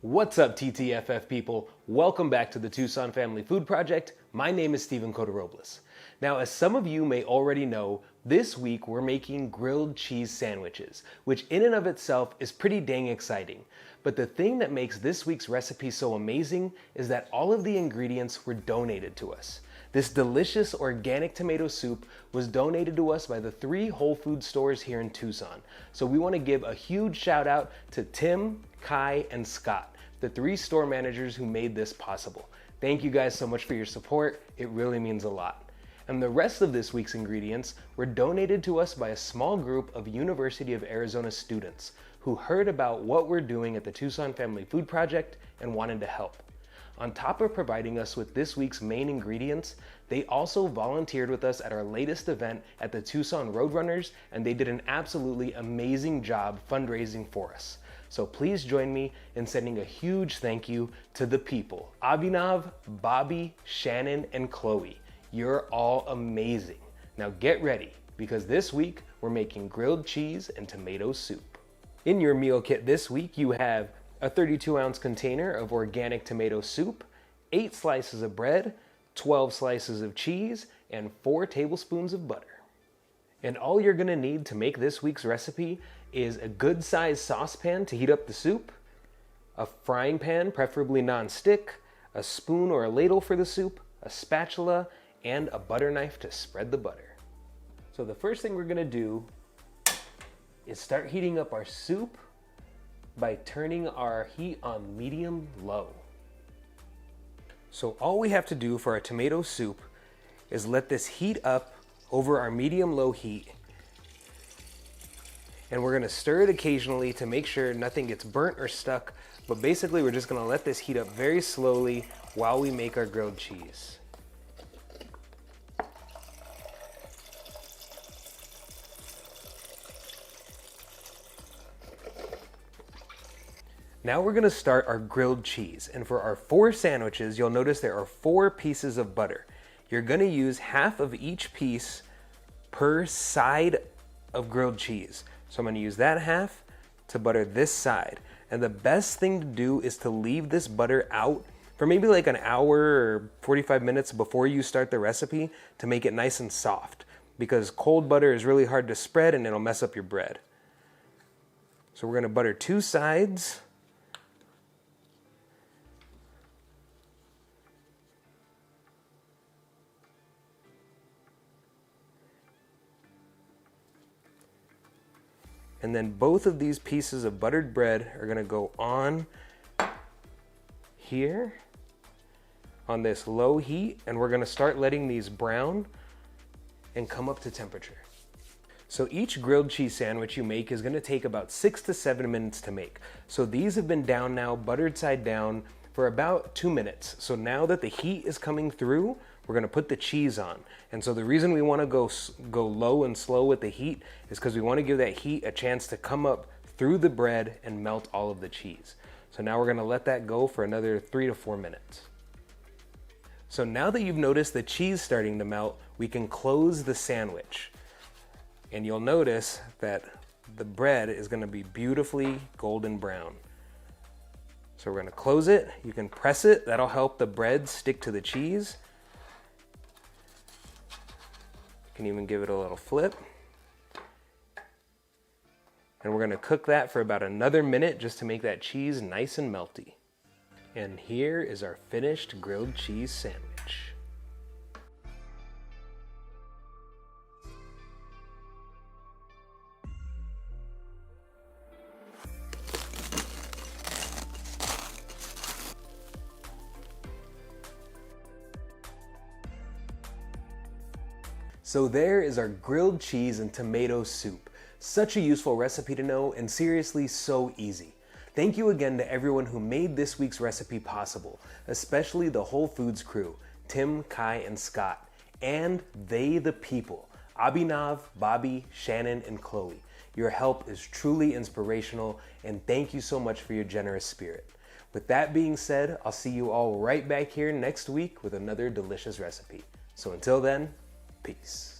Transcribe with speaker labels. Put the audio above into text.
Speaker 1: What's up, TTFF people? Welcome back to the Tucson Family Food Project. My name is Steven Cota-Robles. Now, as some of you may already know, this week we're making grilled cheese sandwiches, which in and of itself is pretty dang exciting. But the thing that makes this week's recipe so amazing is that all of the ingredients were donated to us. This delicious organic tomato soup was donated to us by the 3 Whole Food stores here in Tucson. So we want to give a huge shout out to Tim, Kai, and Scott, the 3 store managers who made this possible. Thank you guys so much for your support. It really means a lot. And the rest of this week's ingredients were donated to us by a small group of University of Arizona students who heard about what we're doing at the Tucson Family Food Project and wanted to help. On top of providing us with this week's main ingredients, they also volunteered with us at our latest event at the Tucson Roadrunners, and they did an absolutely amazing job fundraising for us. So please join me in sending a huge thank you to the people. Abhinav, Bobby, Shannon, and Chloe. You're all amazing. Now get ready, because this week we're making grilled cheese and tomato soup. In your meal kit this week, you have a 32-ounce container of organic tomato soup, 8 slices of bread, 12 slices of cheese, and 4 tablespoons of butter. And all you're gonna need to make this week's recipe is a good-sized saucepan to heat up the soup, a frying pan, preferably non-stick, a spoon or a ladle for the soup, a spatula, and a butter knife to spread the butter. So the first thing we're gonna do is start heating up our soup by turning our heat on medium-low. So all we have to do for our tomato soup is let this heat up over our medium-low heat. And we're gonna stir it occasionally to make sure nothing gets burnt or stuck, but basically we're just gonna let this heat up very slowly while we make our grilled cheese. Now we're gonna start our grilled cheese, and for our 4 sandwiches, you'll notice there are 4 pieces of butter. You're gonna use half of each piece per side of grilled cheese. So I'm gonna use that half to butter this side. And the best thing to do is to leave this butter out for maybe like an hour or 45 minutes before you start the recipe to make it nice and soft, because cold butter is really hard to spread and it'll mess up your bread. So we're gonna butter 2 sides. And then both of these pieces of buttered bread are gonna go on here on this low heat, and we're gonna start letting these brown and come up to temperature. So each grilled cheese sandwich you make is gonna take about 6 to 7 minutes to make. So these have been down now, buttered side down, for about 2 minutes. So now that the heat is coming through, we're gonna put the cheese on. And so the reason we wanna go low and slow with the heat is because we wanna give that heat a chance to come up through the bread and melt all of the cheese. So now we're gonna let that go for another 3 to 4 minutes. So now that you've noticed the cheese starting to melt, we can close the sandwich. And you'll notice that the bread is gonna be beautifully golden brown. So we're gonna close it, you can press it, that'll help the bread stick to the cheese. Can even give it a little flip. And we're gonna cook that for about another minute just to make that cheese nice and melty. And here is our finished grilled cheese sandwich. So there is our grilled cheese and tomato soup. Such a useful recipe to know, and seriously so easy. Thank you again to everyone who made this week's recipe possible, especially the Whole Foods crew, Tim, Kai, and Scott, and they the people, Abhinav, Bobby, Shannon, and Chloe. Your help is truly inspirational, and thank you so much for your generous spirit. With that being said, I'll see you all right back here next week with another delicious recipe. So until then, peace.